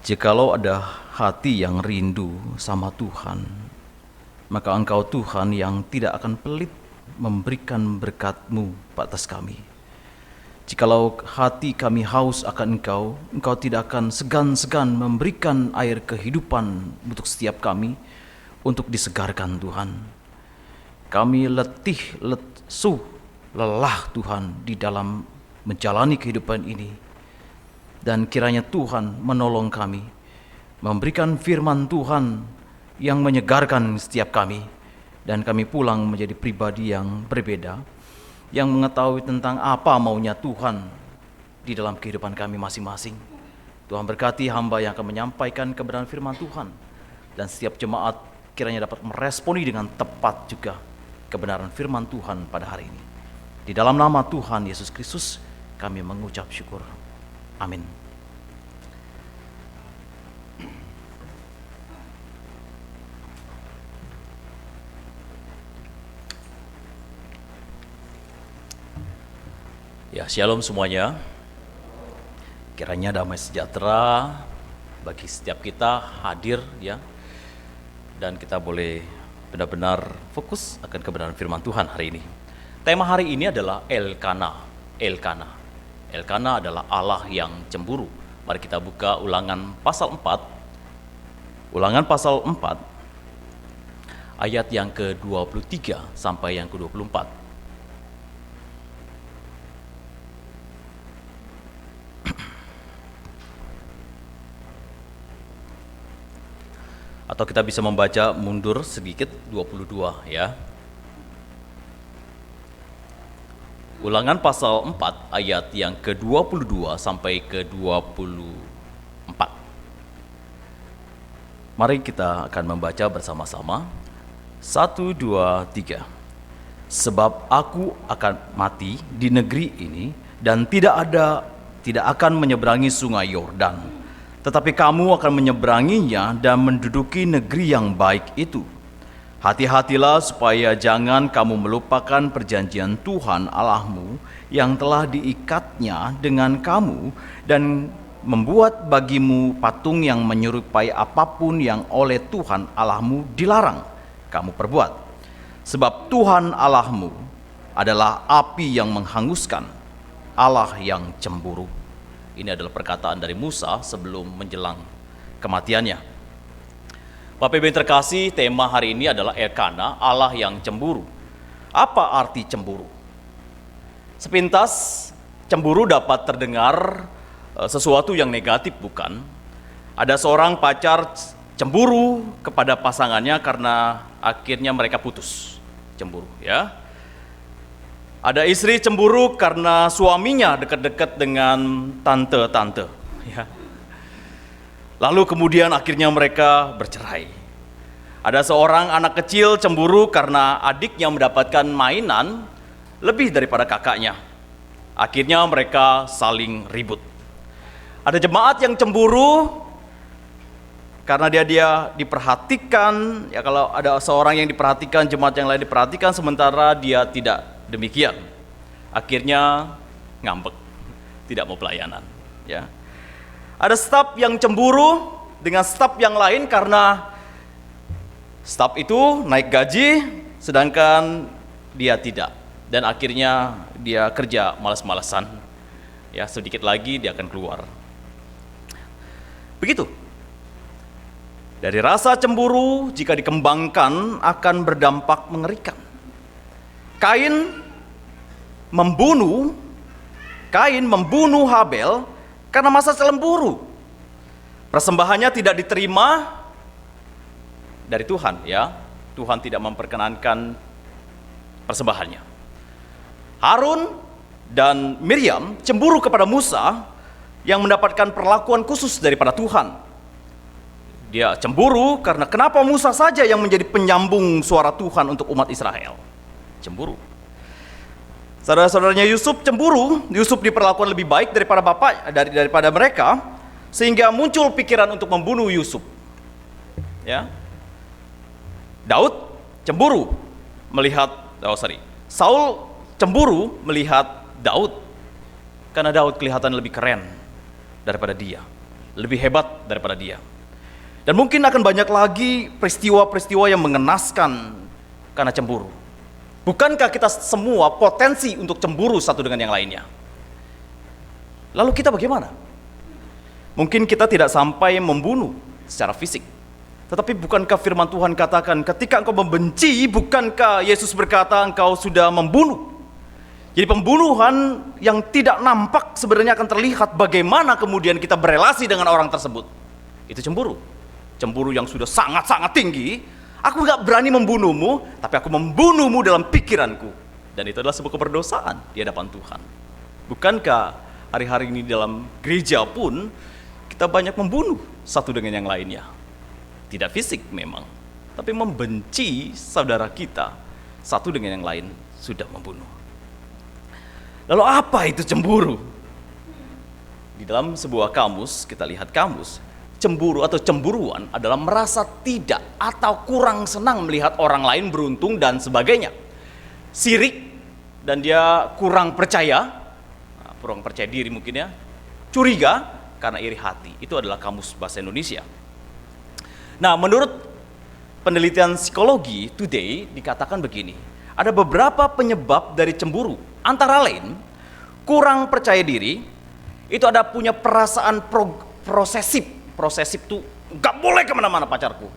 Jikalau ada hati yang rindu sama Tuhan, maka Engkau Tuhan yang tidak akan pelit memberikan berkat-Mu atas kami. Jikalau hati kami haus akan Engkau, Engkau tidak akan segan-segan memberikan air kehidupan untuk setiap kami, untuk disegarkan Tuhan. Kami letih, lesu, lelah Tuhan di dalam menjalani kehidupan ini. Dan kiranya Tuhan menolong kami, memberikan firman Tuhan yang menyegarkan setiap kami, dan kami pulang menjadi pribadi yang berbeda, yang mengetahui tentang apa maunya Tuhan di dalam kehidupan kami masing-masing. Tuhan berkati hamba yang akan menyampaikan kebenaran firman Tuhan, dan setiap jemaat kiranya dapat meresponi dengan tepat juga kebenaran firman Tuhan pada hari ini. Di dalam nama Tuhan Yesus Kristus kami mengucap syukur. Amin. Ya, shalom semuanya. Kiranya damai sejahtera bagi setiap kita hadir ya. Dan kita boleh benar-benar fokus akan kebenaran firman Tuhan hari ini. Tema hari ini adalah Elkana. Elkana. Elkana adalah Allah yang cemburu. Mari kita buka Ulangan pasal 4. Ulangan pasal 4 ayat yang ke-23 sampai yang ke-24. Atau kita bisa membaca mundur sedikit 22 ya. Ulangan pasal 4 ayat yang ke-22 sampai ke-24. Mari kita akan membaca bersama-sama. 1, 2, 3. Sebab aku akan mati di negeri ini dan tidak akan menyeberangi sungai Yordan, tetapi kamu akan menyeberanginya dan menduduki negeri yang baik itu. Hati-hatilah supaya jangan kamu melupakan perjanjian Tuhan Allahmu yang telah diikatnya dengan kamu, dan membuat bagimu patung yang menyerupai apapun yang oleh Tuhan Allahmu dilarang kamu perbuat. Sebab Tuhan Allahmu adalah api yang menghanguskan, Allah yang cemburu. Ini adalah perkataan dari Musa sebelum menjelang kematiannya. Bapak Ibu yang terkasih, tema hari ini adalah Elkana, Allah yang cemburu. Apa arti cemburu? Sepintas, cemburu dapat terdengar sesuatu yang negatif, bukan? Ada seorang pacar cemburu kepada pasangannya karena akhirnya mereka putus. Cemburu, ya. Ada istri cemburu karena suaminya dekat-dekat dengan tante-tante, ya. Lalu kemudian akhirnya mereka bercerai. Ada seorang anak kecil cemburu karena adiknya mendapatkan mainan lebih daripada kakaknya. Akhirnya mereka saling ribut. Ada jemaat yang cemburu karena dia diperhatikan. Ya, kalau ada seorang yang diperhatikan, jemaat yang lain diperhatikan, sementara dia tidak demikian. Akhirnya ngambek, tidak mau pelayanan, ya. Ada staf yang cemburu dengan staf yang lain karena staf itu naik gaji sedangkan dia tidak, dan akhirnya dia kerja malas-malasan. Ya, sedikit lagi dia akan keluar. Begitu. Dari rasa cemburu jika dikembangkan akan berdampak mengerikan. Kain membunuh Habel karena masa cemburu. Persembahannya tidak diterima dari Tuhan, ya. Tuhan tidak memperkenankan persembahannya. Harun dan Miriam cemburu kepada Musa yang mendapatkan perlakuan khusus daripada Tuhan. Dia cemburu karena kenapa Musa saja yang menjadi penyambung suara Tuhan untuk umat Israel. Cemburu. Saudara-saudaranya Yusuf cemburu. Yusuf diperlakukan lebih baik daripada mereka, sehingga muncul pikiran untuk membunuh Yusuf. Ya. Daud cemburu melihat Saul cemburu melihat Daud karena Daud kelihatan lebih keren daripada dia, lebih hebat daripada dia. Dan mungkin akan banyak lagi peristiwa-peristiwa yang mengenaskan karena cemburu. Bukankah kita semua potensi untuk cemburu satu dengan yang lainnya? Lalu kita bagaimana? Mungkin kita tidak sampai membunuh secara fisik. Tetapi bukankah firman Tuhan katakan, ketika engkau membenci, bukankah Yesus berkata engkau sudah membunuh? Jadi pembunuhan yang tidak nampak sebenarnya akan terlihat bagaimana kemudian kita berelasi dengan orang tersebut. Itu cemburu. Cemburu yang sudah sangat-sangat tinggi. Aku gak berani membunuhmu, tapi aku membunuhmu dalam pikiranku. Dan itu adalah sebuah keberdosaan di hadapan Tuhan. Bukankah hari-hari ini dalam gereja pun kita banyak membunuh satu dengan yang lainnya? Tidak fisik memang, tapi membenci saudara kita satu dengan yang lain sudah membunuh. Lalu apa itu cemburu? Di dalam sebuah kamus, kita lihat kamus, cemburu atau cemburuan adalah merasa tidak atau kurang senang melihat orang lain beruntung dan sebagainya. Sirik dan dia kurang percaya diri mungkin ya. Curiga karena iri hati. Itu adalah kamus bahasa Indonesia. Nah, menurut penelitian psikologi Today dikatakan begini. Ada beberapa penyebab dari cemburu. Antara lain, kurang percaya diri, itu ada punya perasaan prosesif. Prosesif itu gak boleh kemana-mana pacarku.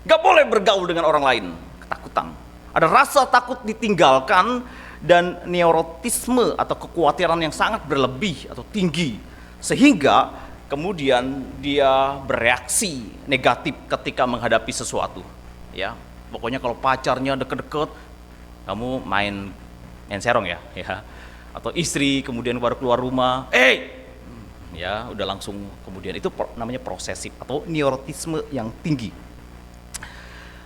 Gak boleh bergaul dengan orang lain. Ketakutan. Ada rasa takut ditinggalkan dan neurotisme atau kekhawatiran yang sangat berlebih atau tinggi. Sehingga kemudian dia bereaksi negatif ketika menghadapi sesuatu. Ya, pokoknya kalau pacarnya deket-deket, kamu main serong ya, atau istri kemudian baru keluar rumah, ya udah langsung kemudian itu namanya prosesif atau neurotisme yang tinggi.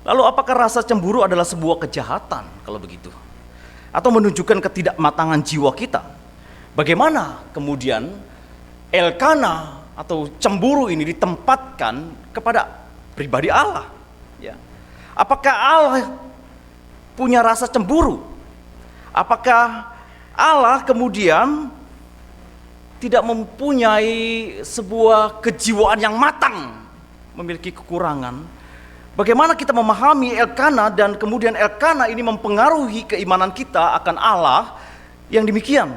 Lalu apakah rasa cemburu adalah sebuah kejahatan kalau begitu? Atau menunjukkan ketidakmatangan jiwa kita? Bagaimana kemudian Elkana atau cemburu ini ditempatkan kepada pribadi Allah? Ya. Apakah Allah punya rasa cemburu? Apakah Allah kemudian tidak mempunyai sebuah kejiwaan yang matang, memiliki kekurangan? Bagaimana kita memahami Elkana dan kemudian Elkana ini mempengaruhi keimanan kita akan Allah yang demikian?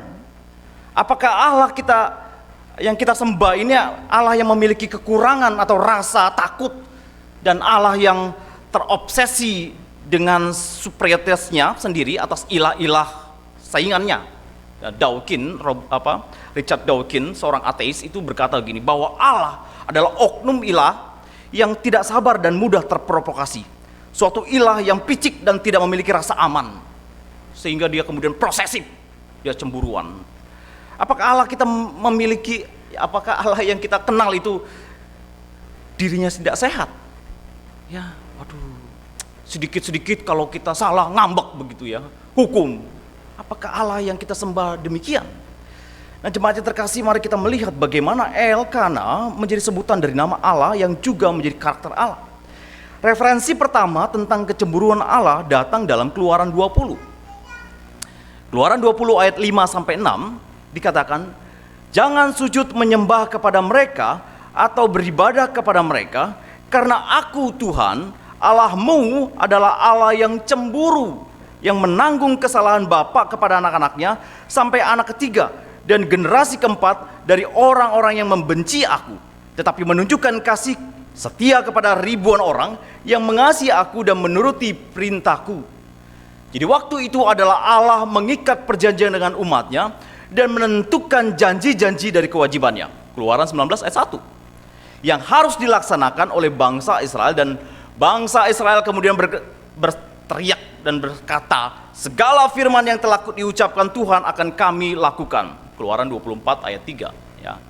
Apakah Allah yang kita sembah ini Allah yang memiliki kekurangan atau rasa takut dan Allah yang terobsesi dengan superioritasnya sendiri atas ilah-ilah saingannya? Richard Dawkins, seorang ateis, itu berkata begini, bahwa Allah adalah oknum ilah yang tidak sabar dan mudah terprovokasi. Suatu ilah yang picik dan tidak memiliki rasa aman, sehingga dia kemudian prosesif, dia cemburuan. Apakah Allah yang kita kenal itu dirinya tidak sehat? Ya, waduh. Sedikit-sedikit kalau kita salah ngambek begitu ya, hukum. Apakah Allah yang kita sembah demikian? Nah, jemaat yang terkasih, mari kita melihat bagaimana Elkana menjadi sebutan dari nama Allah yang juga menjadi karakter Allah. Referensi pertama tentang kecemburuan Allah datang dalam Keluaran 20. Keluaran 20 ayat 5-6 dikatakan, jangan sujud menyembah kepada mereka atau beribadah kepada mereka, karena aku Tuhan Allahmu adalah Allah yang cemburu, yang menanggung kesalahan bapak kepada anak-anaknya sampai anak ketiga dan generasi keempat dari orang-orang yang membenci aku, tetapi menunjukkan kasih setia kepada ribuan orang yang mengasihi aku dan menuruti perintahku. Jadi waktu itu adalah Allah mengikat perjanjian dengan umatnya dan menentukan janji-janji dari kewajibannya. Keluaran 19 ayat 1 yang harus dilaksanakan oleh bangsa Israel, dan bangsa Israel kemudian berteriak dan berkata, segala firman yang telah diucapkan Tuhan akan kami lakukan. Keluaran 24 ayat 3 ya.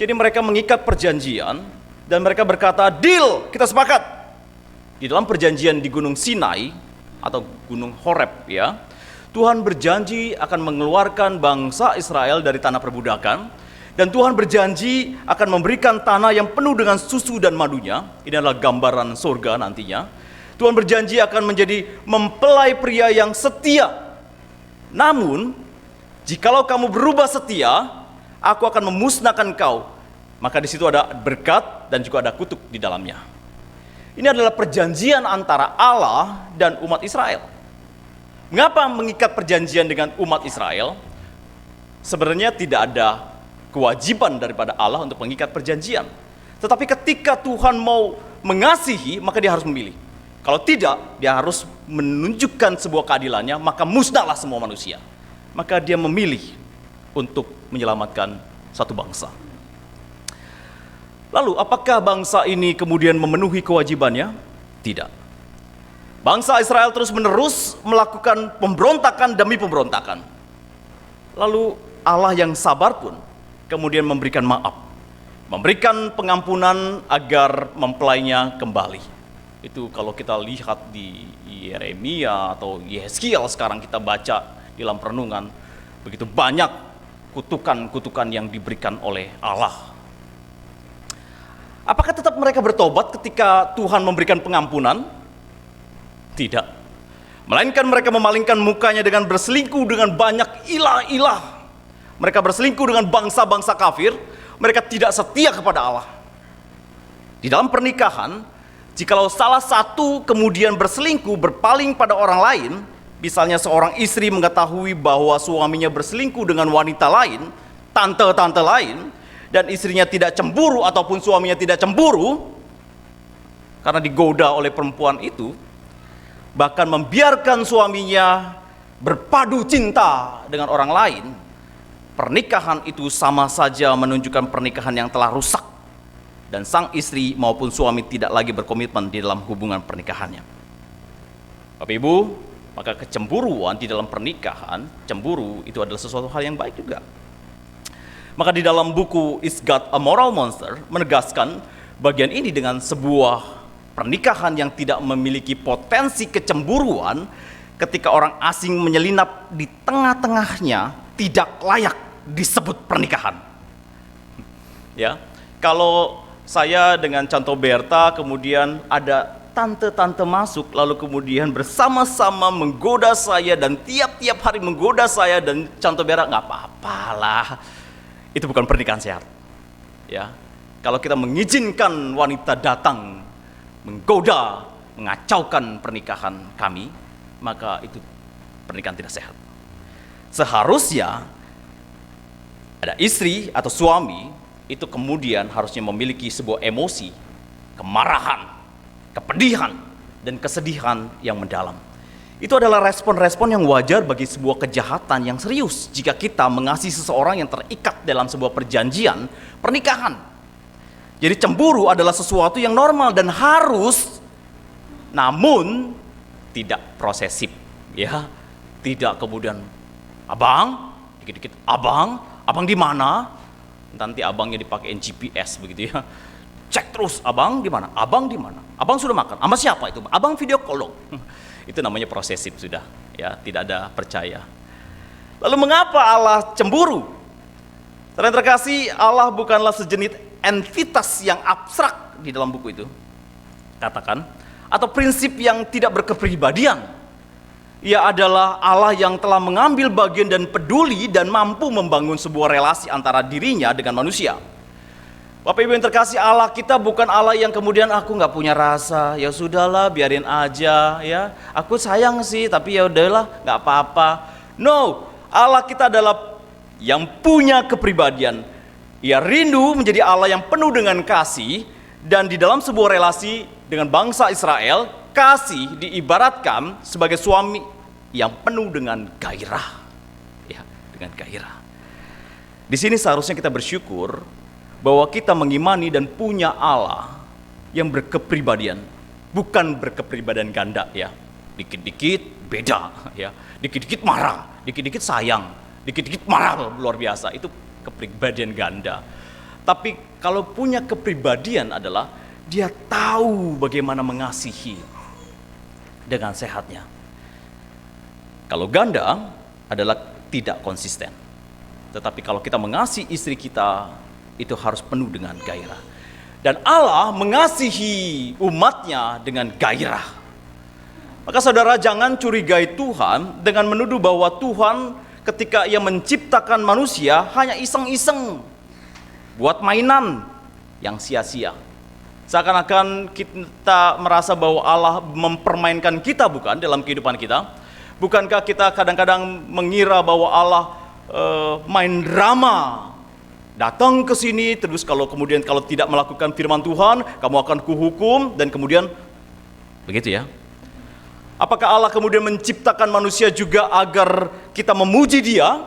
Jadi mereka mengikat perjanjian dan mereka berkata, deal, kita sepakat. Di dalam perjanjian di Gunung Sinai atau Gunung Horeb ya, Tuhan berjanji akan mengeluarkan bangsa Israel dari tanah perbudakan. Dan Tuhan berjanji akan memberikan tanah yang penuh dengan susu dan madunya. Ini adalah gambaran surga nantinya. Tuhan berjanji akan menjadi mempelai pria yang setia. Namun, jikalau kamu berubah setia, aku akan memusnahkan kau. Maka di situ ada berkat dan juga ada kutuk di dalamnya. Ini adalah perjanjian antara Allah dan umat Israel. Mengapa mengikat perjanjian dengan umat Israel? Sebenarnya tidak ada kewajiban daripada Allah untuk mengikat perjanjian. Tetapi ketika Tuhan mau mengasihi, maka dia harus memilih. Kalau tidak, dia harus menunjukkan sebuah keadilannya, maka musnahlah semua manusia. Maka dia memilih untuk menyelamatkan satu bangsa. Lalu, apakah bangsa ini kemudian memenuhi kewajibannya? Tidak. Bangsa Israel terus-menerus melakukan pemberontakan demi pemberontakan. Lalu, Allah yang sabar pun kemudian memberikan maaf, memberikan pengampunan agar mempelainya kembali. Itu kalau kita lihat di Yeremia atau Yeskiel sekarang kita baca di dalam perenungan, begitu banyak kutukan-kutukan yang diberikan oleh Allah. Apakah tetap mereka bertobat ketika Tuhan memberikan pengampunan? Tidak. Melainkan mereka memalingkan mukanya dengan berselingkuh dengan banyak ilah-ilah. Mereka berselingkuh dengan bangsa-bangsa kafir. Mereka tidak setia kepada Allah. Di dalam pernikahan, jikalau salah satu kemudian berselingkuh, berpaling pada orang lain, misalnya seorang istri mengetahui bahwa suaminya berselingkuh dengan wanita lain, tante-tante lain, dan istrinya tidak cemburu ataupun suaminya tidak cemburu karena digoda oleh perempuan itu, bahkan membiarkan suaminya berpadu cinta dengan orang lain, pernikahan itu sama saja menunjukkan pernikahan yang telah rusak dan sang istri maupun suami tidak lagi berkomitmen di dalam hubungan pernikahannya. Bapak Ibu, maka kecemburuan di dalam pernikahan, cemburu itu adalah sesuatu hal yang baik juga. Maka di dalam buku Is God a Moral Monster menegaskan bagian ini dengan sebuah pernikahan yang tidak memiliki potensi kecemburuan ketika orang asing menyelinap di tengah-tengahnya tidak layak disebut pernikahan. Ya, kalau saya dengan Canto Berta kemudian ada tante-tante masuk lalu kemudian bersama-sama menggoda saya dan tiap-tiap hari menggoda saya dan Canto Berta nggak apa-apalah. Itu bukan pernikahan sehat. Ya, kalau kita mengizinkan wanita datang menggoda, mengacaukan pernikahan kami, maka itu pernikahan tidak sehat. Seharusnya ada istri atau suami itu kemudian harusnya memiliki sebuah emosi, kemarahan, kepedihan, dan kesedihan yang mendalam. Itu adalah respon-respon yang wajar bagi sebuah kejahatan yang serius jika kita mengasihi seseorang yang terikat dalam sebuah perjanjian pernikahan. Jadi cemburu adalah sesuatu yang normal dan harus, namun tidak prosesif, ya. Tidak kemudian abang, dikit-dikit abang di mana? Nanti abangnya dipakein GPS begitu ya. Cek terus, abang di mana? Abang di mana? Abang sudah makan? Sama siapa itu? Abang video call dong. Itu namanya prosesif sudah, ya, tidak ada percaya. Lalu mengapa Allah cemburu? Saudara terkasih, Allah bukanlah sejenis entitas yang abstrak di dalam buku itu, katakan, atau prinsip yang tidak berkepribadian. Ia adalah Allah yang telah mengambil bagian dan peduli dan mampu membangun sebuah relasi antara dirinya dengan manusia. Bapak Ibu yang terkasih, Allah kita bukan Allah yang kemudian aku nggak punya rasa, ya sudahlah biarin aja ya. Aku sayang sih tapi ya udahlah nggak apa-apa. No, Allah kita adalah yang punya kepribadian. Ia rindu menjadi Allah yang penuh dengan kasih dan di dalam sebuah relasi dengan bangsa Israel, kasih diibaratkan sebagai suami yang penuh dengan gairah, ya, dengan gairah. Di sini seharusnya kita bersyukur bahwa kita mengimani dan punya Allah yang berkepribadian, bukan berkepribadian ganda ya. Dikit-dikit beda ya, dikit-dikit marah, dikit-dikit sayang, dikit-dikit marah luar biasa. Itu kepribadian ganda. Tapi kalau punya kepribadian adalah dia tahu bagaimana mengasihi dengan sehatnya. Kalau ganda adalah tidak konsisten. Tetapi kalau kita mengasihi istri kita, itu harus penuh dengan gairah. Dan Allah mengasihi umatnya dengan gairah. Maka saudara jangan curigai Tuhan dengan menuduh bahwa Tuhan ketika ia menciptakan manusia hanya iseng-iseng, buat mainan yang sia-sia. Seakan-akan kita merasa bahwa Allah mempermainkan kita, bukan, dalam kehidupan kita. Bukankah kita kadang-kadang mengira bahwa Allah main drama, datang ke sini terus kalau tidak melakukan firman Tuhan, kamu akan kuhukum, dan kemudian begitu ya. Apakah Allah kemudian menciptakan manusia juga agar kita memuji Dia?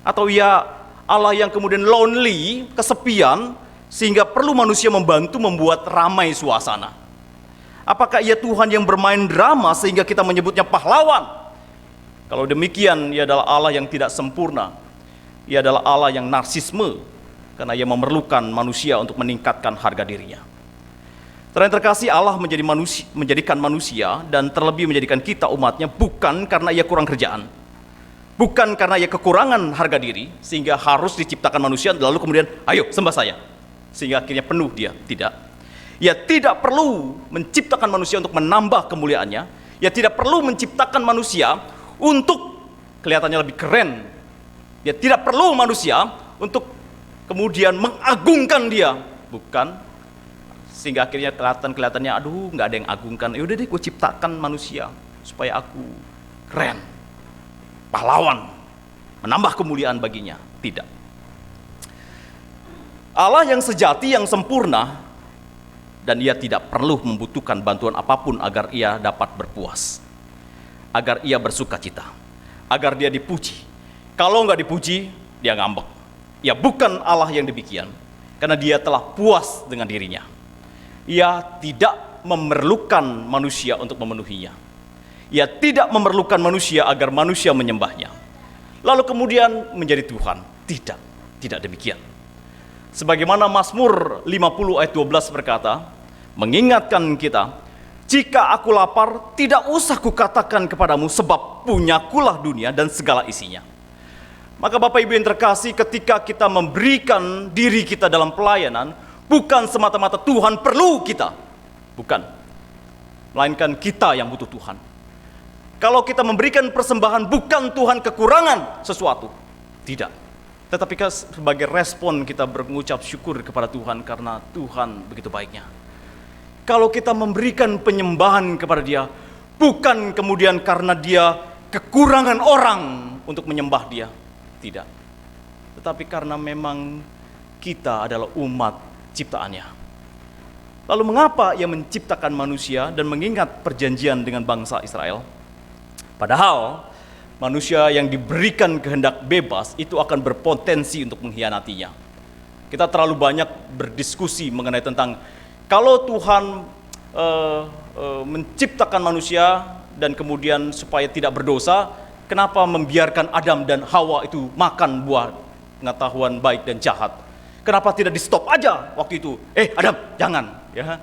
Atau ya Allah yang kemudian lonely, kesepian, sehingga perlu manusia membantu membuat ramai suasana? Apakah ia Tuhan yang bermain drama sehingga kita menyebutnya pahlawan? Kalau demikian, ia adalah Allah yang tidak sempurna. Ia adalah Allah yang narsisme, karena ia memerlukan manusia untuk meningkatkan harga dirinya. Yang terkasih, Allah menjadikan manusia dan terlebih menjadikan kita umatnya bukan karena ia kurang kerjaan, bukan karena ia kekurangan harga diri sehingga harus diciptakan manusia lalu kemudian ayo sembah saya sehingga akhirnya penuh dia. Tidak. Ia tidak perlu menciptakan manusia untuk menambah kemuliaannya. Ia tidak perlu menciptakan manusia untuk kelihatannya lebih keren. Dia tidak perlu manusia untuk kemudian mengagungkan dia, bukan, sehingga akhirnya kelihatannya aduh nggak ada yang agungkan. Yaudah deh, gue ciptakan manusia supaya aku keren, pahlawan, menambah kemuliaan baginya. Tidak. Allah yang sejati, yang sempurna, dan ia tidak perlu membutuhkan bantuan apapun agar ia dapat berpuas, agar ia bersuka cita, agar dia dipuji. Kalau nggak dipuji, dia ngambek. Ia bukan Allah yang demikian, karena dia telah puas dengan dirinya. Ia tidak memerlukan manusia untuk memenuhinya. Ia tidak memerlukan manusia agar manusia menyembahnya, lalu kemudian menjadi Tuhan. Tidak demikian. Sebagaimana Mazmur 50 ayat 12 berkata, mengingatkan kita, jika aku lapar, tidak usah kukatakan kepadamu, sebab punyakulah dunia dan segala isinya. Maka Bapak Ibu yang terkasih, ketika kita memberikan diri kita dalam pelayanan, bukan semata-mata Tuhan perlu kita, bukan, melainkan kita yang butuh Tuhan. Kalau kita memberikan persembahan, bukan Tuhan kekurangan sesuatu, tidak. Tetapi sebagai respon kita mengucap syukur kepada Tuhan karena Tuhan begitu baiknya. Kalau kita memberikan penyembahan kepada Dia, bukan kemudian karena Dia kekurangan orang untuk menyembah Dia, tidak. Tetapi karena memang kita adalah umat ciptaannya. Lalu mengapa Ia menciptakan manusia dan mengingat perjanjian dengan bangsa Israel? Padahal manusia yang diberikan kehendak bebas itu akan berpotensi untuk mengkhianatinya. Kita terlalu banyak berdiskusi mengenai tentang kalau Tuhan menciptakan manusia dan kemudian supaya tidak berdosa, kenapa membiarkan Adam dan Hawa itu makan buah pengetahuan baik dan jahat? Kenapa tidak di stop aja waktu itu? Adam, jangan, ya.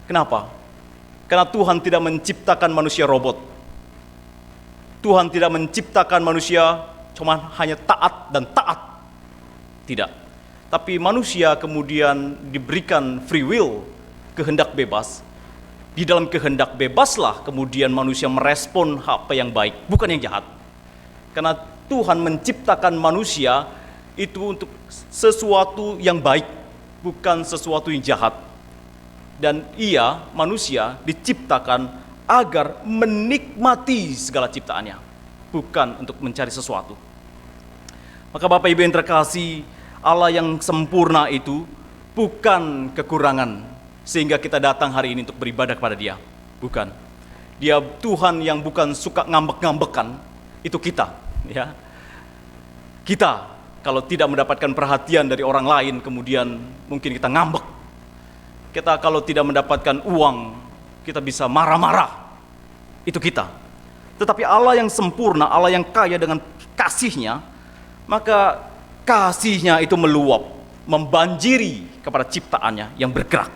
Kenapa? Karena Tuhan tidak menciptakan manusia robot. Tuhan tidak menciptakan manusia cuma hanya taat dan taat. Tidak. Tapi manusia kemudian diberikan free will, kehendak bebas. Di dalam kehendak bebaslah kemudian manusia merespon apa yang baik, bukan yang jahat. Karena Tuhan menciptakan manusia itu untuk sesuatu yang baik, bukan sesuatu yang jahat. Dan ia, manusia, diciptakan agar menikmati segala ciptaannya, bukan untuk mencari sesuatu. Maka Bapak Ibu yang terkasih, Allah yang sempurna itu bukan kekurangan sehingga kita datang hari ini untuk beribadah kepada Dia, bukan. Dia Tuhan yang bukan suka ngambek-ngambekan, itu kita, ya. Kita kalau tidak mendapatkan perhatian dari orang lain kemudian mungkin kita ngambek. Kita kalau tidak mendapatkan uang, kita bisa marah-marah, itu kita. Tetapi Allah yang sempurna, Allah yang kaya dengan kasih-Nya, maka kasih-Nya itu meluap, membanjiri kepada ciptaannya yang bergerak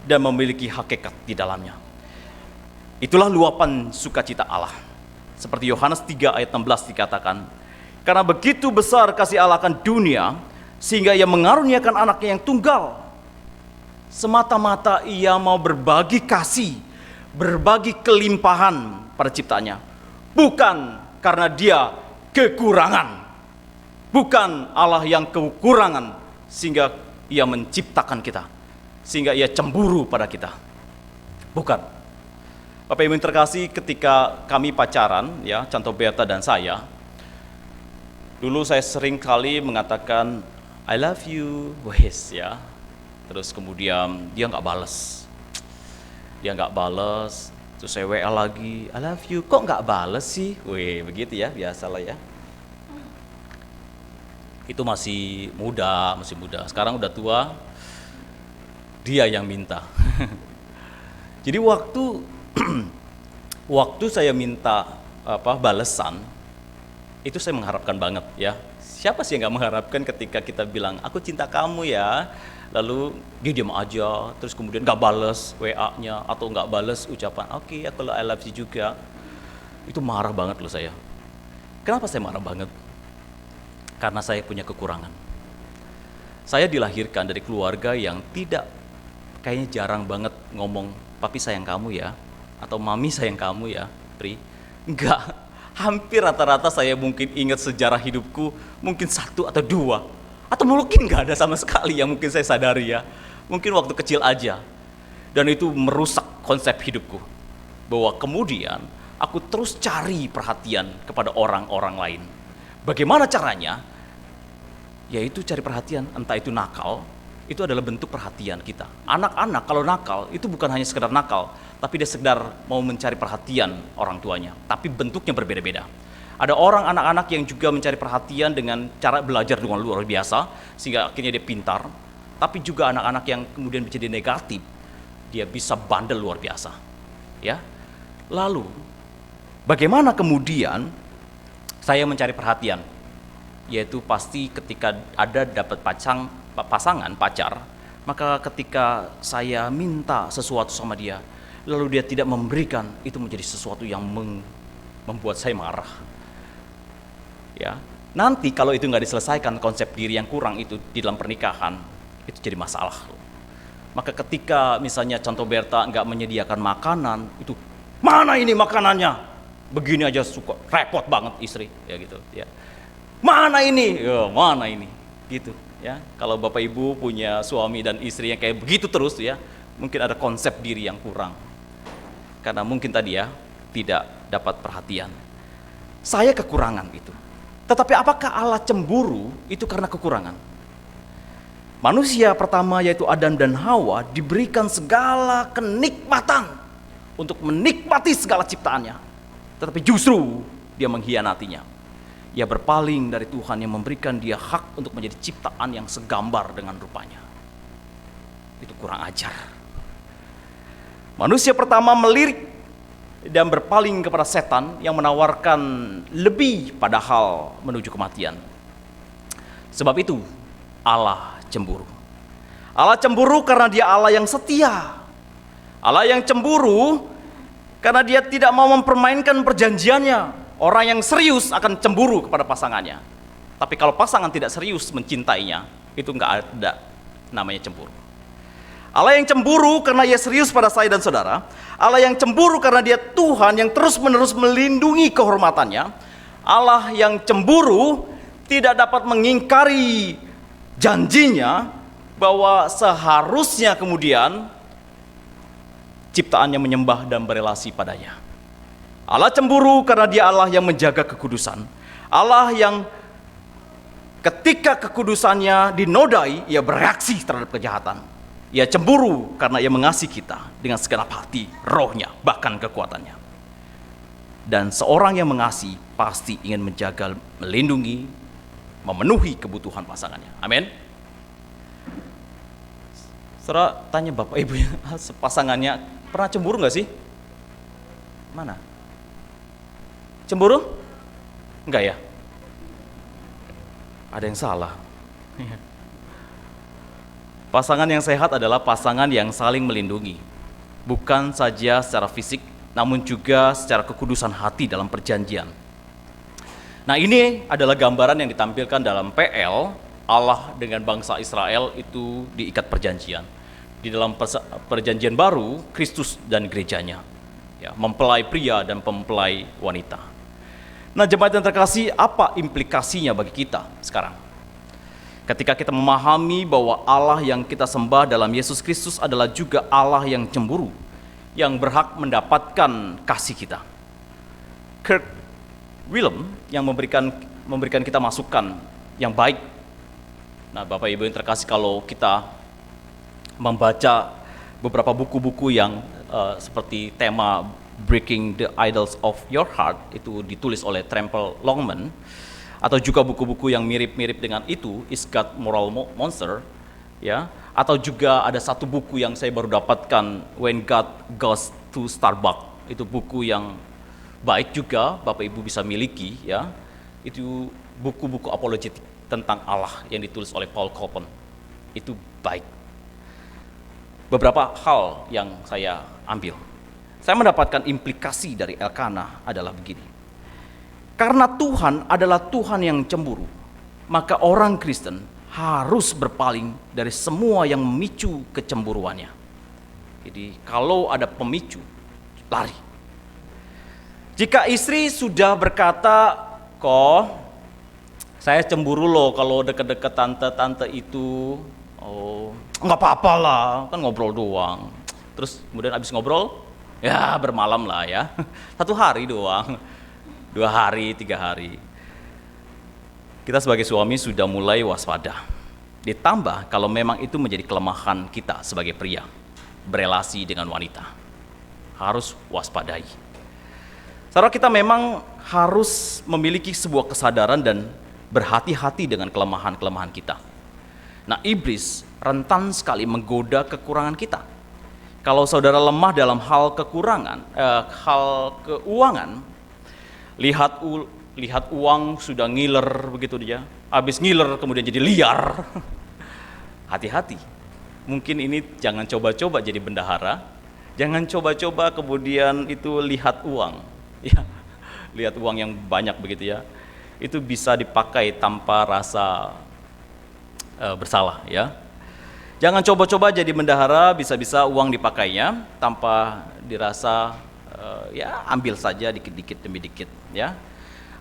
dan memiliki hakikat di dalamnya. Itulah luapan sukacita Allah. Seperti Yohanes 3 ayat 16 dikatakan, karena begitu besar kasih Allah akan dunia, sehingga Ia mengaruniakan anaknya yang tunggal. Semata-mata Ia mau berbagi kasih, berbagi kelimpahan pada ciptaannya, bukan karena Dia kekurangan. Bukan Allah yang kekurangan sehingga Ia menciptakan kita, sehingga Ia cemburu pada kita. Bukan. Bapak Ibu yang terkasih, ketika kami pacaran, ya, Canto Berta dan saya, dulu saya sering kali mengatakan I love you, wes, ya. Terus kemudian dia nggak bales, terus saya WA lagi, I love you, kok nggak bales sih? Wih, begitu ya, biasalah ya. Itu masih muda. Sekarang udah tua, dia yang minta. Jadi waktu saya minta balesan, itu saya mengharapkan banget ya. Siapa sih yang nggak mengharapkan ketika kita bilang aku cinta kamu ya, lalu dia diam aja, terus kemudian nggak bales WA-nya atau nggak bales ucapan oke, aku I love you juga. Itu marah banget loh saya. Kenapa saya marah banget? Karena saya punya kekurangan. Saya dilahirkan dari keluarga yang kayaknya jarang banget ngomong papi sayang kamu ya, atau mami sayang kamu ya, Pri. Enggak, hampir rata-rata saya mungkin ingat sejarah hidupku mungkin 1 atau 2, atau mungkin nggak ada sama sekali yang mungkin saya sadari ya. Mungkin waktu kecil aja. Dan itu merusak konsep hidupku. Bahwa kemudian aku terus cari perhatian kepada orang-orang lain. Bagaimana caranya? Yaitu cari perhatian, entah itu nakal, itu adalah bentuk perhatian kita. Anak-anak kalau nakal, itu bukan hanya sekedar nakal, tapi dia sekedar mau mencari perhatian orang tuanya. Tapi bentuknya berbeda-beda. Ada anak-anak yang juga mencari perhatian dengan cara belajar dengan luar biasa, sehingga akhirnya dia pintar. Tapi juga anak-anak yang kemudian menjadi negatif, dia bisa bandel luar biasa. Ya. Lalu, bagaimana kemudian saya mencari perhatian? Yaitu pasti ketika ada dapat pacar, maka ketika saya minta sesuatu sama dia, lalu dia tidak memberikan, itu menjadi sesuatu yang membuat saya marah. Ya, nanti kalau itu nggak diselesaikan, konsep diri yang kurang itu di dalam pernikahan, itu jadi masalah. Maka ketika misalnya Canto Berta nggak menyediakan makanan, itu mana ini makanannya? Begini aja suka repot banget istri, ya gitu. Ya. Mana ini? Gitu. Ya, kalau Bapak Ibu punya suami dan istri yang kayak begitu terus ya, mungkin ada konsep diri yang kurang. Karena mungkin tadi ya, tidak dapat perhatian. Saya kekurangan itu. Tetapi apakah Allah cemburu itu karena kekurangan? Manusia pertama yaitu Adam dan Hawa diberikan segala kenikmatan untuk menikmati segala ciptaannya. Tetapi justru dia mengkhianatinya. Ia berpaling dari Tuhan yang memberikan dia hak untuk menjadi ciptaan yang segambar dengan rupanya. Itu kurang ajar. Manusia pertama melirik dan berpaling kepada setan yang menawarkan lebih padahal menuju kematian. Sebab itu Allah cemburu. Allah cemburu karena dia Allah yang setia. Allah yang cemburu karena dia tidak mau mempermainkan perjanjiannya. Orang yang serius akan cemburu kepada pasangannya. Tapi kalau pasangan tidak serius mencintainya, itu nggak ada namanya cemburu. Allah yang cemburu karena ia serius pada saya dan saudara. Allah yang cemburu karena dia Tuhan yang terus-menerus melindungi kehormatannya. Allah yang cemburu tidak dapat mengingkari janjinya bahwa seharusnya kemudian ciptaannya menyembah dan berelasi padanya. Allah cemburu karena dia Allah yang menjaga kekudusan. Allah yang ketika kekudusannya dinodai, ia bereaksi terhadap kejahatan. Ia cemburu karena ia mengasihi kita dengan segenap hati, rohnya, bahkan kekuatannya. Dan seorang yang mengasihi pasti ingin menjaga, melindungi, memenuhi kebutuhan pasangannya. Amin. Saudara tanya Bapak Ibu pasangannya, pernah cemburu nggak sih? Mana? Cemburu? Enggak ya? Ada yang salah. Pasangan yang sehat adalah pasangan yang saling melindungi. Bukan saja secara fisik, namun juga secara kekudusan hati dalam perjanjian. Nah, ini adalah gambaran yang ditampilkan dalam PL, Allah dengan bangsa Israel itu diikat perjanjian. Di dalam perjanjian baru, Kristus dan gerejanya. Ya, mempelai pria dan mempelai wanita. Nah, jemaat yang terkasih, apa implikasinya bagi kita sekarang? Ketika kita memahami bahwa Allah yang kita sembah dalam Yesus Kristus adalah juga Allah yang cemburu, yang berhak mendapatkan kasih kita. Kirk Willem yang memberikan kita masukan yang baik. Nah, Bapak Ibu yang terkasih, kalau kita membaca beberapa buku-buku yang seperti tema Breaking the Idols of Your Heart, itu ditulis oleh Trample Longman, atau juga buku-buku yang mirip-mirip dengan itu, Is God Moral Monster, ya, atau juga ada satu buku yang saya baru dapatkan, When God Goes to Starbucks. Itu buku yang baik juga, Bapak Ibu bisa miliki, ya. Itu buku-buku apologetik tentang Allah yang ditulis oleh Paul Copan. Itu baik. Beberapa hal yang saya ambil. Saya mendapatkan implikasi dari Elkanah adalah begini. Karena Tuhan adalah Tuhan yang cemburu, maka orang Kristen harus berpaling dari semua yang memicu kecemburuannya. Jadi kalau ada pemicu, lari. Jika istri sudah berkata, "Kok saya cemburu loh kalau deket-deket tante-tante itu." "Oh, nggak apa-apa lah, kan ngobrol doang." Terus kemudian habis ngobrol, ya bermalam lah ya. 1 hari doang, 2 hari, 3 hari. Kita sebagai suami sudah mulai waspada. Ditambah kalau memang itu menjadi kelemahan kita sebagai pria, berelasi dengan wanita. Harus waspadai. Saudara, kita memang harus memiliki sebuah kesadaran dan berhati-hati dengan kelemahan-kelemahan kita. Nah, iblis rentan sekali menggoda kekurangan kita. Kalau saudara lemah dalam hal kekurangan, hal keuangan, lihat uang sudah ngiler begitu dia, habis ngiler kemudian jadi liar. Hati-hati. Mungkin ini jangan coba-coba jadi bendahara, jangan coba-coba kemudian itu lihat uang, ya, lihat uang yang banyak begitu ya, itu bisa dipakai tanpa rasa bersalah ya. Jangan coba-coba jadi bendahara, bisa-bisa uang dipakainya tanpa dirasa ya ambil saja dikit-dikit demi dikit ya.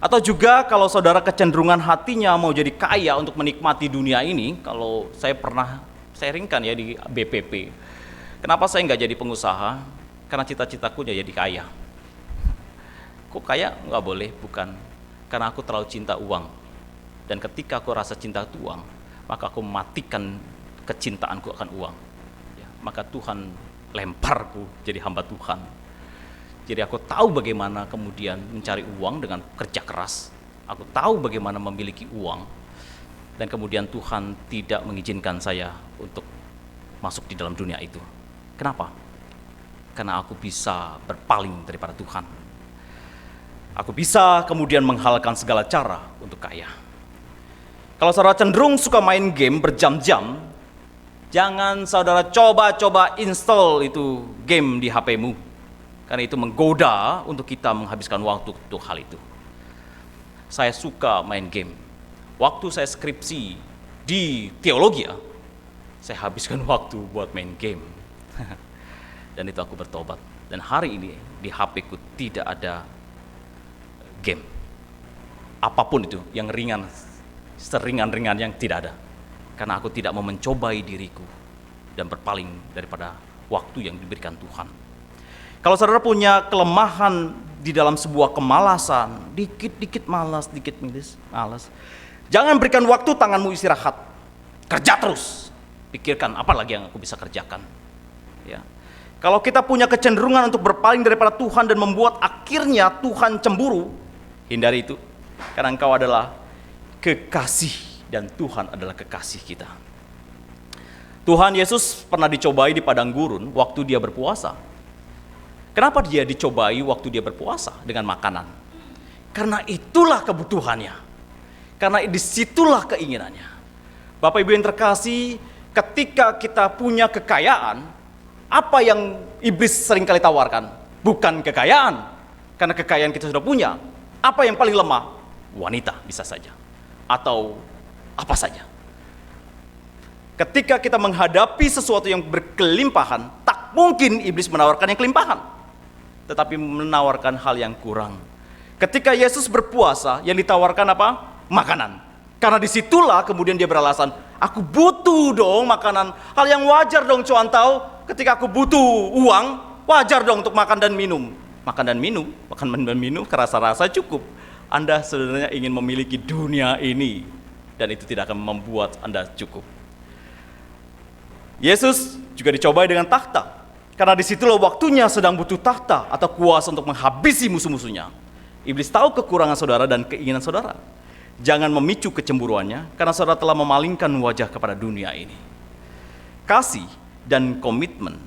Atau juga kalau saudara kecenderungan hatinya mau jadi kaya untuk menikmati dunia ini, kalau saya pernah sharingkan ya di BPP. Kenapa saya nggak jadi pengusaha? Karena cita-citaku jadi kaya. Kok kaya? Nggak boleh, bukan. Karena aku terlalu cinta uang. Dan ketika aku rasa cinta uang, maka aku mematikan kecintaanku akan uang. Ya, maka Tuhan lemparku jadi hamba Tuhan. Jadi aku tahu bagaimana kemudian mencari uang dengan kerja keras. Aku tahu bagaimana memiliki uang. Dan kemudian Tuhan tidak mengizinkan saya untuk masuk di dalam dunia itu. Kenapa? Karena aku bisa berpaling daripada Tuhan. Aku bisa kemudian menghalalkan segala cara untuk kaya. Kalau saudara cenderung suka main game berjam-jam, jangan saudara coba-coba install itu game di HP-mu. Karena itu menggoda untuk kita menghabiskan waktu untuk hal itu. Saya suka main game. Waktu saya skripsi di teologi, saya habiskan waktu buat main game. Dan itu aku bertobat. Dan hari ini di HP-ku tidak ada game. Apapun itu yang ringan, seringan-ringan yang tidak ada. Karena aku tidak mau mencobai diriku dan berpaling daripada waktu yang diberikan Tuhan. Kalau saudara punya kelemahan di dalam sebuah kemalasan, dikit-dikit malas, dikit malas, jangan berikan waktu tanganmu istirahat. Kerja terus. Pikirkan apa lagi yang aku bisa kerjakan. Ya. Kalau kita punya kecenderungan untuk berpaling daripada Tuhan dan membuat akhirnya Tuhan cemburu, hindari itu. Karena engkau adalah kekasih dan Tuhan adalah kekasih kita. Tuhan Yesus pernah dicobai di padang gurun waktu dia berpuasa. Kenapa dia dicobai waktu dia berpuasa dengan makanan? Karena itulah kebutuhannya. Karena disitulah keinginannya. Bapak Ibu yang terkasih, ketika kita punya kekayaan, apa yang iblis seringkali tawarkan? Bukan kekayaan. Karena kekayaan kita sudah punya. Apa yang paling lemah? Wanita bisa saja. Atau apa saja. Ketika kita menghadapi sesuatu yang berkelimpahan, tak mungkin iblis menawarkan yang kelimpahan. Tetapi menawarkan hal yang kurang. Ketika Yesus berpuasa, yang ditawarkan apa? Makanan. Karena disitulah kemudian dia beralasan, aku butuh dong makanan. Hal yang wajar dong cuan tahu, ketika aku butuh uang, wajar dong untuk makan dan minum. Makan dan minum, kerasa-rasa cukup. Anda sebenarnya ingin memiliki dunia ini, dan itu tidak akan membuat Anda cukup. Yesus juga dicobai dengan takhta. Karena disitulah waktunya sedang butuh takhta atau kuasa untuk menghabisi musuh-musuhnya. Iblis tahu kekurangan saudara dan keinginan saudara. Jangan memicu kecemburuannya, karena saudara telah memalingkan wajah kepada dunia ini. Kasih dan komitmen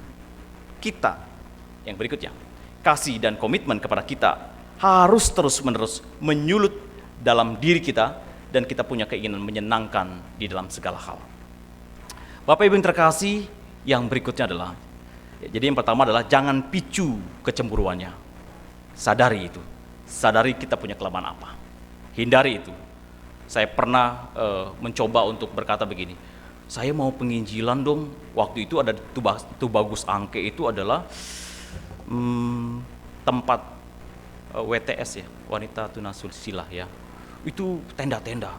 kita, yang berikutnya, kasih dan komitmen kepada kita harus terus-menerus menyulut dalam diri kita, dan kita punya keinginan menyenangkan di dalam segala hal. Bapak Ibu yang terkasih, yang berikutnya adalah, jadi yang pertama adalah jangan picu kecemburuannya. Sadari itu. Sadari kita punya kelemahan apa. Hindari itu. Saya pernah mencoba untuk berkata begini, saya mau penginjilan dong. Waktu itu ada Tubagus Angke, itu adalah tempat WTS ya, wanita tunasusila ya. Itu tenda-tenda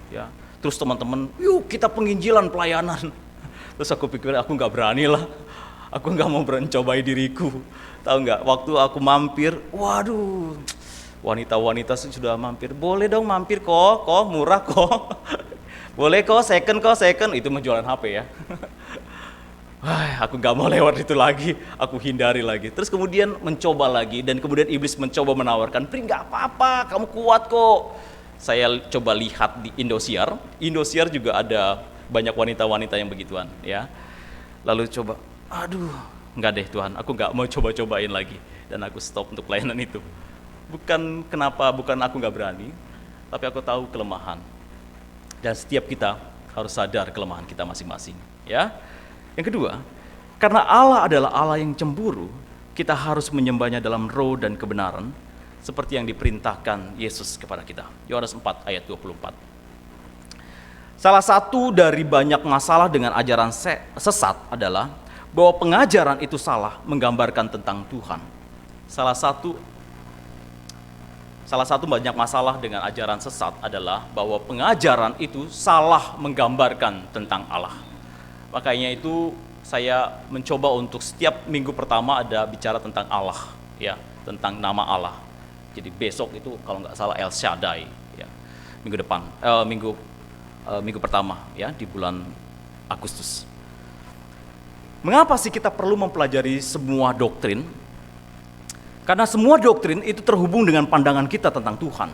ya. Terus teman-teman, yuk kita penginjilan, pelayanan. Terus aku pikir aku nggak berani lah. Aku nggak mau mencobai diriku. Tahu nggak? Waktu aku mampir, waduh, wanita-wanita sudah mampir. Boleh dong mampir kok murah kok. Boleh kok, second. Itu menjualan HP ya. Wah, aku nggak mau lewat itu lagi. Aku hindari lagi. Terus kemudian mencoba lagi, dan kemudian iblis mencoba menawarkan, Pri nggak apa-apa, kamu kuat kok. Saya coba lihat di Indosiar. Indosiar juga ada banyak wanita-wanita yang begituan ya. Lalu coba, aduh, enggak deh Tuhan, aku enggak mau coba-cobain lagi, dan aku stop untuk pelayanan itu. Bukan aku enggak berani, tapi aku tahu kelemahan. Dan setiap kita harus sadar kelemahan kita masing-masing, ya. Yang kedua, karena Allah adalah Allah yang cemburu, kita harus menyembahnya dalam roh dan kebenaran, seperti yang diperintahkan Yesus kepada kita. Yohanes 4 ayat 24. Salah satu dari banyak masalah dengan ajaran sesat adalah bahwa pengajaran itu salah menggambarkan tentang Tuhan. Salah satu banyak masalah dengan ajaran sesat adalah bahwa pengajaran itu salah menggambarkan tentang Allah. Makanya itu saya mencoba untuk setiap minggu pertama ada bicara tentang Allah, ya, tentang nama Allah. Jadi besok itu kalau nggak salah El Shaddai, ya. Minggu pertama ya di bulan Agustus. Mengapa sih kita perlu mempelajari semua doktrin? Karena semua doktrin itu terhubung dengan pandangan kita tentang Tuhan.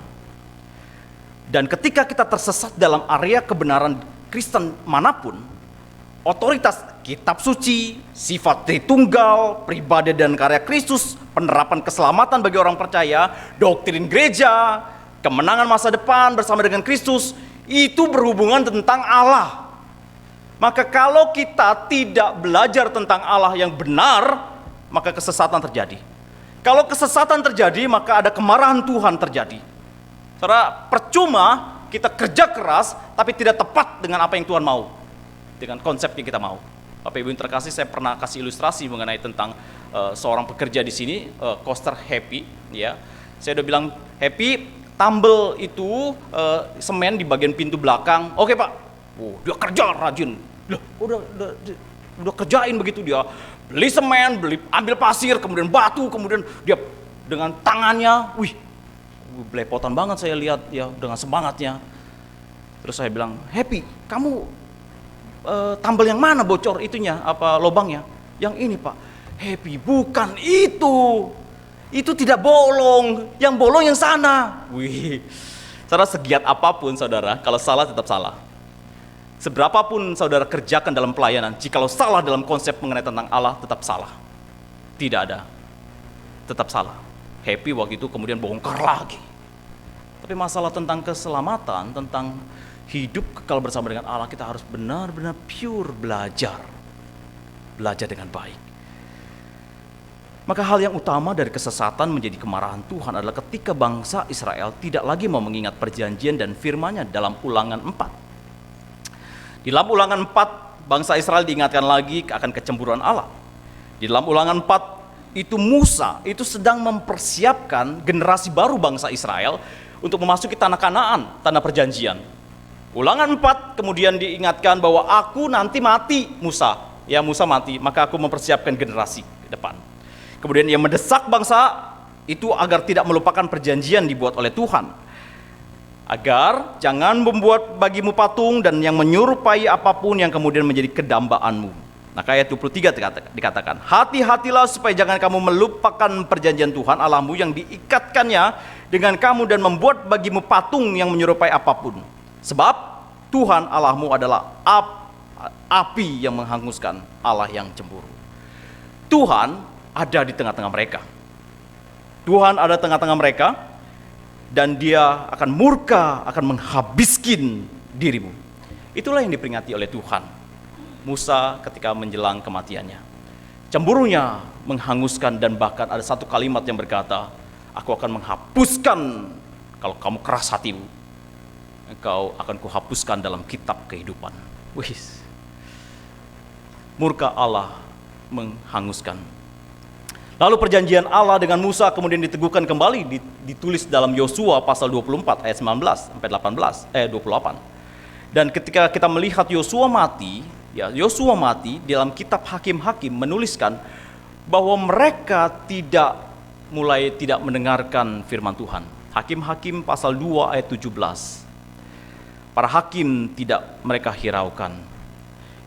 Dan ketika kita tersesat dalam area kebenaran Kristen manapun, otoritas kitab suci, sifat Tritunggal, pribadi dan karya Kristus, penerapan keselamatan bagi orang percaya, doktrin gereja, kemenangan masa depan bersama dengan Kristus, itu berhubungan tentang Allah. Maka kalau kita tidak belajar tentang Allah yang benar, maka kesesatan terjadi. Kalau kesesatan terjadi, maka ada kemarahan Tuhan terjadi. Karena percuma kita kerja keras, tapi tidak tepat dengan apa yang Tuhan mau, dengan konsep yang kita mau. Bapak Ibu yang terkasih, saya pernah kasih ilustrasi mengenai tentang seorang pekerja di sini, Koster Happy, ya. Saya udah bilang, Happy, tambel itu semen di bagian pintu belakang. Oke Pak. Dia kerja rajin. Loh, udah kerjain begitu, dia beli semen, ambil pasir, kemudian batu, kemudian dia dengan tangannya, belepotan banget saya lihat ya dengan semangatnya. Terus saya bilang, Happy, kamu tambal yang mana bocor itunya, apa lobangnya? Yang ini Pak. Happy, bukan itu. Itu tidak bolong, yang bolong yang sana. Saudara, segiat apapun saudara, kalau salah tetap salah. Seberapapun saudara kerjakan dalam pelayanan, jikalau salah dalam konsep mengenai tentang Allah, tetap salah. Tidak ada, tetap salah. Happy waktu itu kemudian bongkar lagi. Tapi masalah tentang keselamatan, tentang hidup kekal bersama dengan Allah, kita harus benar-benar pure belajar dengan baik. Maka hal yang utama dari kesesatan menjadi kemarahan Tuhan adalah ketika bangsa Israel tidak lagi mau mengingat perjanjian dan firman-Nya dalam Ulangan 4. Di dalam Ulangan 4, bangsa Israel diingatkan lagi akan kecemburuan Allah. Di dalam Ulangan 4, itu Musa itu sedang mempersiapkan generasi baru bangsa Israel untuk memasuki tanah Kanaan, tanah perjanjian. Ulangan 4 kemudian diingatkan bahwa aku nanti mati Musa. Ya Musa mati, maka aku mempersiapkan generasi ke depan. Kemudian ia mendesak bangsa itu agar tidak melupakan perjanjian dibuat oleh Tuhan. Agar jangan membuat bagimu patung dan yang menyerupai apapun yang kemudian menjadi kedambaanmu. Nah, ayat 23 dikatakan, hati-hatilah supaya jangan kamu melupakan perjanjian Tuhan Allahmu yang diikatkannya dengan kamu dan membuat bagimu patung yang menyerupai apapun. Sebab Tuhan Allahmu adalah api yang menghanguskan, Allah yang cemburu. Tuhan ada di tengah-tengah mereka. Tuhan ada di tengah-tengah mereka dan dia akan murka, akan menghabiskan dirimu. Itulah yang diperingati oleh Tuhan Musa ketika menjelang kematiannya. Cemburunya menghanguskan dan bahkan ada satu kalimat yang berkata, aku akan menghapuskan, kalau kamu keras hatimu, engkau akan kuhapuskan dalam kitab kehidupan. Wih, murka Allah menghanguskan. Lalu perjanjian Allah dengan Musa kemudian diteguhkan kembali, ditulis dalam Yosua pasal 24 ayat 19 sampai 28. Dan ketika kita melihat Yosua mati dalam kitab Hakim-Hakim menuliskan bahwa mereka tidak mendengarkan firman Tuhan. Hakim-Hakim pasal 2 ayat 17. Para hakim tidak mereka hiraukan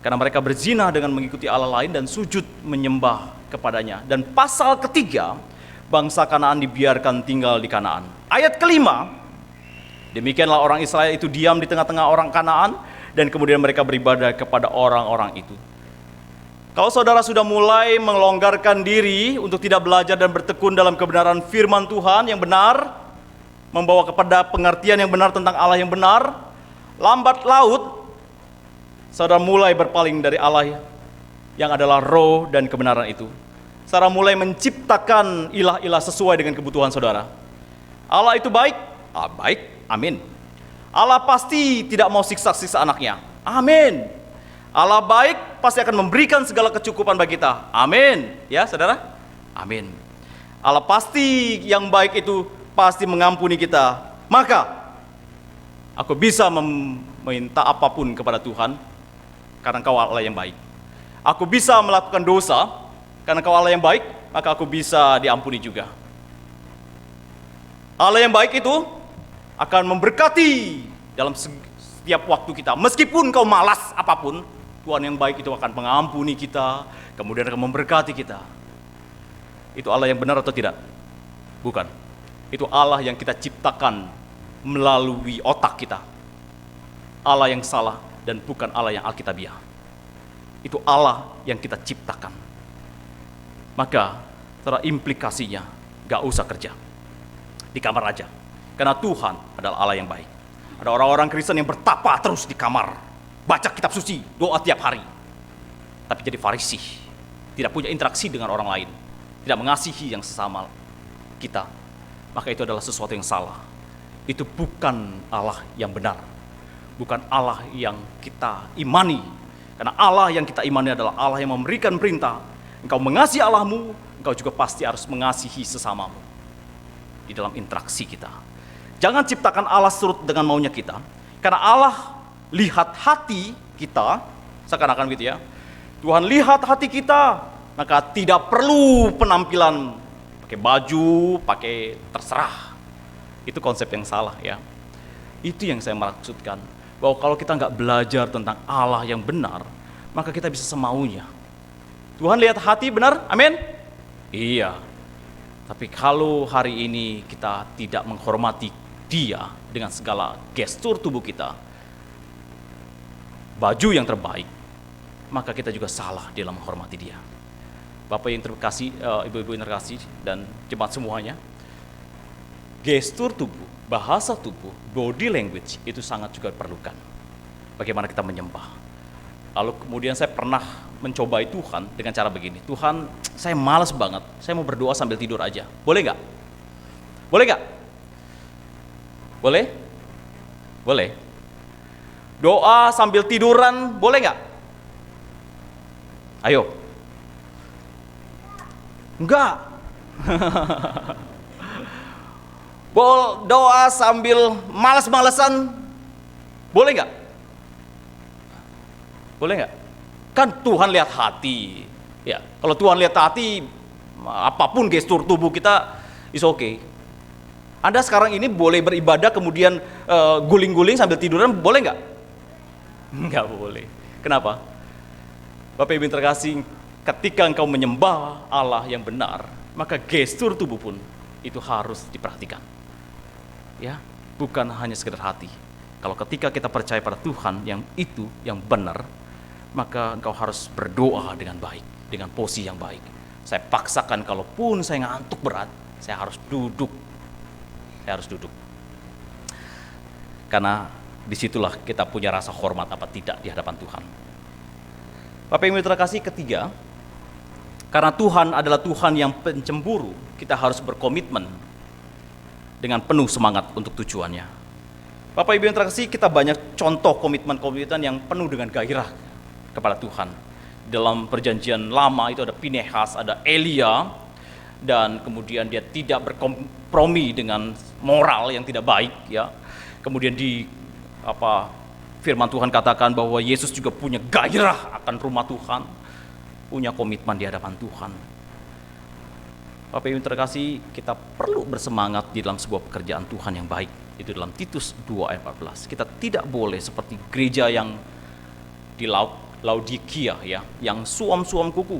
karena mereka berzina dengan mengikuti Allah lain dan sujud menyembah kepadanya. Dan pasal ketiga, bangsa Kanaan dibiarkan tinggal di Kanaan. Ayat kelima, demikianlah orang Israel itu diam di tengah-tengah orang Kanaan dan kemudian mereka beribadah kepada orang-orang itu. Kalau saudara sudah mulai melonggarkan diri untuk tidak belajar dan bertekun dalam kebenaran firman Tuhan yang benar, membawa kepada pengertian yang benar tentang Allah yang benar, lambat laut saudara mulai berpaling dari Allah yang adalah roh dan kebenaran itu. Saudara mulai menciptakan ilah-ilah sesuai dengan kebutuhan saudara. Allah itu baik, baik, amin. Allah pasti tidak mau siksa-siksa anaknya, amin. Allah baik, pasti akan memberikan segala kecukupan bagi kita, amin. Ya saudara, amin. Allah pasti yang baik itu pasti mengampuni kita. Maka aku bisa meminta apapun kepada Tuhan karena Engkau Allah yang baik. Aku bisa melakukan dosa karena Engkau Allah yang baik, maka aku bisa diampuni juga. Allah yang baik itu akan memberkati dalam setiap waktu kita. Meskipun kau malas apapun, Tuhan yang baik itu akan mengampuni kita, kemudian akan memberkati kita. Itu Allah yang benar atau tidak? Bukan. Itu Allah yang kita ciptakan melalui otak kita. Allah yang salah dan bukan Allah yang alkitabiah. Itu Allah yang kita ciptakan. Maka, secara implikasinya, gak usah kerja. Di kamar aja. Karena Tuhan adalah Allah yang baik. Ada orang-orang Kristen yang bertapa terus di kamar, baca kitab suci, doa tiap hari. Tapi jadi Farisi, tidak punya interaksi dengan orang lain, tidak mengasihi yang sesama kita. Maka itu adalah sesuatu yang salah. Itu bukan Allah yang benar. Bukan Allah yang kita imani. Karena Allah yang kita imani adalah Allah yang memberikan perintah. Engkau mengasihi Allahmu, engkau juga pasti harus mengasihi sesamamu. Di dalam interaksi kita. Jangan ciptakan Allah surut dengan maunya kita. Karena Allah lihat hati kita, seakan-akan gitu ya. Tuhan lihat hati kita, maka tidak perlu penampilan pakai baju, pakai terserah. Itu konsep yang salah ya. Itu yang saya maksudkan. Bahwa kalau kita nggak belajar tentang Allah yang benar, maka kita bisa semaunya. Tuhan lihat hati benar, amin? Iya. Tapi kalau hari ini kita tidak menghormati Dia dengan segala gestur tubuh kita, baju yang terbaik, maka kita juga salah dalam menghormati Dia. Bapak yang terkasih, ibu-ibu yang terkasih, dan jemaat semuanya, gestur tubuh, bahasa tubuh, body language itu sangat juga diperlukan. Bagaimana kita menyembah. Lalu kemudian saya pernah mencobai Tuhan dengan cara begini. Tuhan, saya malas banget, saya mau berdoa sambil tidur aja. Boleh nggak? Boleh nggak? Boleh? Boleh. Doa sambil tiduran, boleh nggak? Ayo. Enggak. Doa sambil malas-malesan, boleh nggak? Boleh nggak? Kan Tuhan lihat hati. Ya, kalau Tuhan lihat hati, apapun gestur tubuh kita is okay. Anda sekarang ini boleh beribadah kemudian guling-guling sambil tiduran, boleh nggak? Nggak boleh. Kenapa? Bapak Ibu yang terkasih, ketika engkau menyembah Allah yang benar, maka gestur tubuh pun itu harus diperhatikan. Ya, bukan hanya sekedar hati. Kalau ketika kita percaya pada Tuhan yang itu yang benar, maka engkau harus berdoa dengan baik, dengan posisi yang baik. Saya paksakan kalaupun saya ngantuk berat, saya harus duduk. Saya harus duduk. Karena disitulah kita punya rasa hormat apa tidak di hadapan Tuhan. Bapak Ibu terkasih, ketiga, karena Tuhan adalah Tuhan yang pencemburu, kita harus berkomitmen dengan penuh semangat untuk tujuannya. Bapak Ibu yang terkasih, kita banyak contoh komitmen-komitmen yang penuh dengan gairah kepada Tuhan. Dalam perjanjian lama itu ada Pinehas, ada Elia, dan kemudian dia tidak berkompromi dengan moral yang tidak baik, ya. Kemudian firman Tuhan katakan bahwa Yesus juga punya gairah akan rumah Tuhan, punya komitmen di hadapan Tuhan. Bapak Ibu terkasih, kita perlu bersemangat di dalam sebuah pekerjaan Tuhan yang baik. Itu dalam Titus 2 ayat 14. Kita tidak boleh seperti gereja yang di Laodikia, ya, yang suam-suam kuku,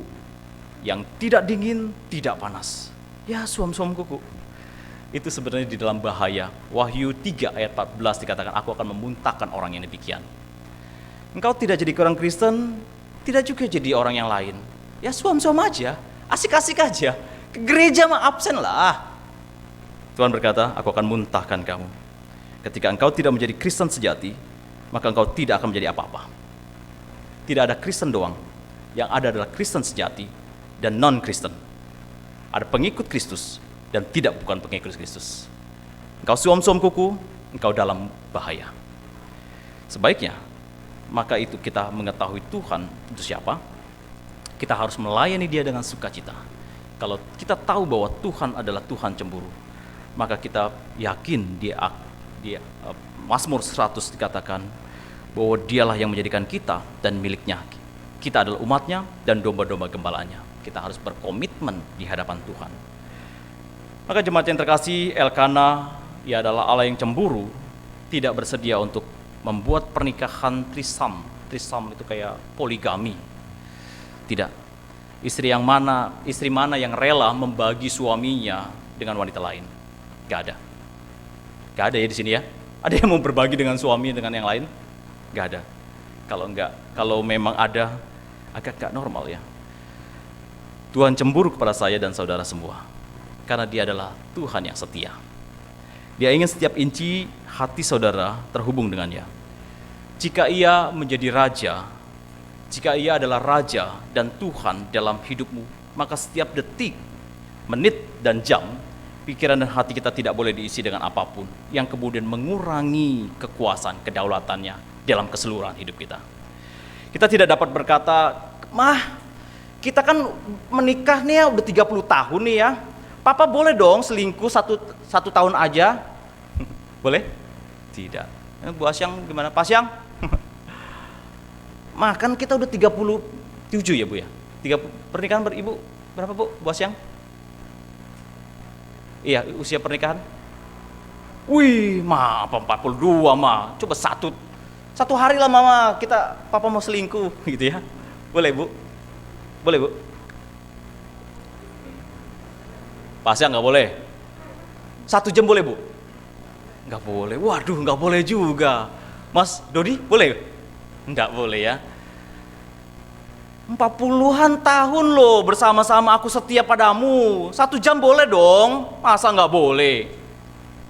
yang tidak dingin, tidak panas. Ya, suam-suam kuku. Itu sebenarnya di dalam bahaya. Wahyu 3 ayat 14 dikatakan, aku akan memuntahkan orang yang demikian. Engkau tidak jadi orang Kristen, tidak juga jadi orang yang lain. Ya, suam-suam aja, asik-asik aja. Ke gereja mah absen lah. Tuhan berkata, aku akan muntahkan kamu. Ketika engkau tidak menjadi Kristen sejati, maka engkau tidak akan menjadi apa-apa. Tidak ada Kristen doang. Yang ada adalah Kristen sejati dan non-Kristen. Ada pengikut Kristus dan tidak bukan pengikut Kristus. Engkau suam-suam kuku, engkau dalam bahaya. Sebaiknya, maka itu kita mengetahui Tuhan itu siapa. Kita harus melayani Dia dengan sukacita. Kalau kita tahu bahwa Tuhan adalah Tuhan cemburu, maka kita yakin dia Mazmur 100 dikatakan bahwa Dialah yang menjadikan kita dan miliknya. Kita adalah umatnya dan domba-domba gembalanya. Kita harus berkomitmen di hadapan Tuhan. Maka jemaat yang terkasih, Elkana, ia adalah Allah yang cemburu, tidak bersedia untuk membuat pernikahan trisam. Trisam itu kayak poligami. Tidak. Istri mana yang rela membagi suaminya dengan wanita lain? Gak ada. Gak ada ya di sini ya. Ada yang mau berbagi dengan suami dengan yang lain? Gak ada. Kalau memang ada, agak gak normal ya. Tuhan cemburu kepada saya dan saudara semua. Karena Dia adalah Tuhan yang setia. Dia ingin setiap inci hati saudara terhubung dengannya. Jika Ia menjadi raja, jika Ia adalah raja dan Tuhan dalam hidupmu, maka setiap detik, menit, dan jam, pikiran dan hati kita tidak boleh diisi dengan apapun yang kemudian mengurangi kekuasaan kedaulatannya dalam keseluruhan hidup kita. Kita tidak dapat berkata, "Mah, kita kan menikah nih ya udah 30 tahun nih ya. Papa boleh dong selingkuh satu tahun aja?" Boleh? Tidak. Bu Asyang gimana? Pak Asyang? Mah kan kita udah 37 ya Bu ya? Pernikahan beribu berapa Bu Asyang? Iya, usia pernikahan? Wih, mah apa 42 mah. Coba satu hari lah mama kita papa mau selingkuh gitu ya. Boleh Bu? Boleh Bu? Pasnya nggak boleh. 1 jam boleh Bu? Nggak boleh. Waduh, nggak boleh juga. Mas Dodi boleh? Nggak boleh ya. 40-an tahun loh bersama-sama aku setia padamu. 1 jam boleh dong. Masa nggak boleh?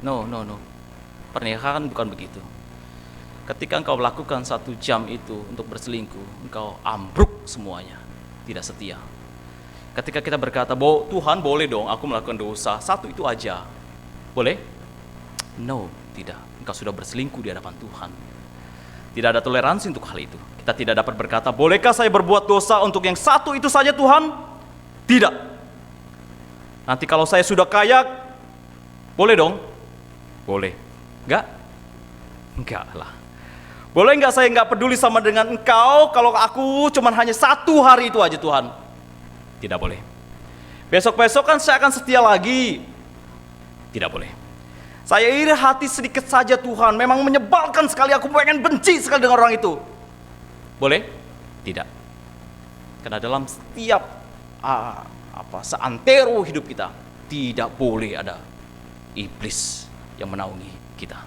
No. Pernikahan bukan begitu. Ketika engkau melakukan 1 jam itu untuk berselingkuh, engkau ambruk semuanya. Tidak setia. Ketika kita berkata, bahwa Tuhan boleh dong aku melakukan dosa, 1 itu aja. Boleh? No, tidak. Engkau sudah berselingkuh di hadapan Tuhan. Tidak ada toleransi untuk hal itu. Kita tidak dapat berkata, bolehkah saya berbuat dosa untuk yang 1 itu saja Tuhan? Tidak. Nanti kalau saya sudah kaya, boleh dong? Boleh. Enggak? Enggak lah. Boleh enggak saya enggak peduli sama dengan engkau kalau aku cuman hanya 1 hari itu aja Tuhan? Tidak boleh. Besok-besok kan saya akan setia lagi. Tidak boleh. Saya iri hati sedikit saja Tuhan, memang menyebalkan sekali, aku pengen benci sekali dengan orang itu. Boleh? Tidak. Karena dalam setiap seantero hidup kita, tidak boleh ada iblis yang menaungi kita.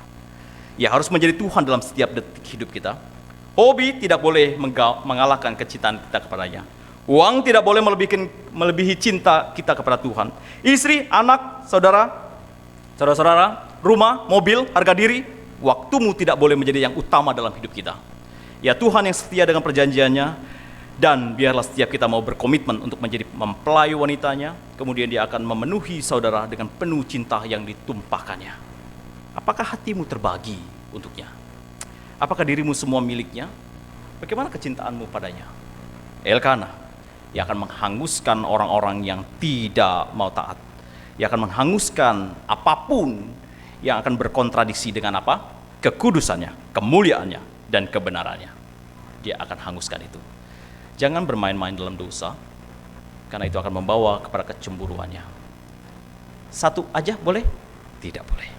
Ya harus menjadi Tuhan dalam setiap detik hidup kita. Hobi tidak boleh mengalahkan kecintaan kita kepadanya. Uang tidak boleh melebihi cinta kita kepada Tuhan. Istri, anak, saudara-saudara, rumah, mobil, harga diri, waktumu tidak boleh menjadi yang utama dalam hidup kita. Ya Tuhan yang setia dengan perjanjiannya, dan biarlah setiap kita mau berkomitmen untuk menjadi mempelai wanitanya, kemudian dia akan memenuhi saudara dengan penuh cinta yang ditumpahkannya. Apakah hatimu terbagi untuknya? Apakah dirimu semua miliknya? Bagaimana kecintaanmu padanya? Elkanah, ia akan menghanguskan orang-orang yang tidak mau taat. Ia akan menghanguskan apapun yang akan berkontradiksi dengan apa? Kekudusannya, kemuliaannya, dan kebenarannya. Dia akan hanguskan itu. Jangan bermain-main dalam dosa, karena itu akan membawa kepada kecemburuannya. 1 aja boleh? Tidak boleh.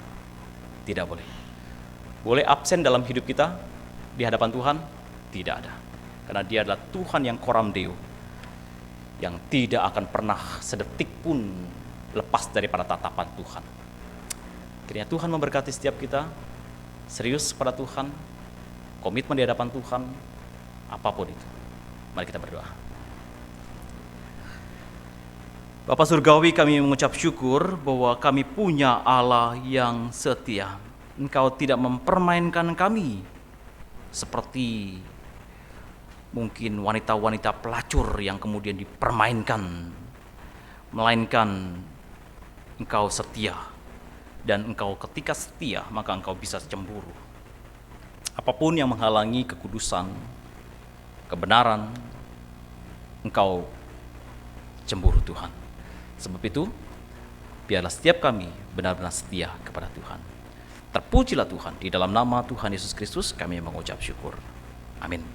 Tidak boleh. Boleh absen dalam hidup kita di hadapan Tuhan? Tidak ada. Karena dia adalah Tuhan yang koram deo, yang tidak akan pernah sedetik pun lepas daripada tatapan Tuhan. Kiranya Tuhan memberkati setiap kita, serius pada Tuhan, komitmen di hadapan Tuhan, apapun itu. Mari kita berdoa. Bapa Surgawi, kami mengucap syukur bahwa kami punya Allah yang setia. Engkau tidak mempermainkan kami seperti mungkin wanita-wanita pelacur yang kemudian dipermainkan, melainkan Engkau setia, dan Engkau ketika setia maka Engkau bisa cemburu. Apapun yang menghalangi kekudusan, kebenaran, Engkau cemburu Tuhan. Sebab itu, biarlah setiap kami benar-benar setia kepada Tuhan. Terpujilah Tuhan, di dalam nama Tuhan Yesus Kristus kami mengucap syukur. Amin.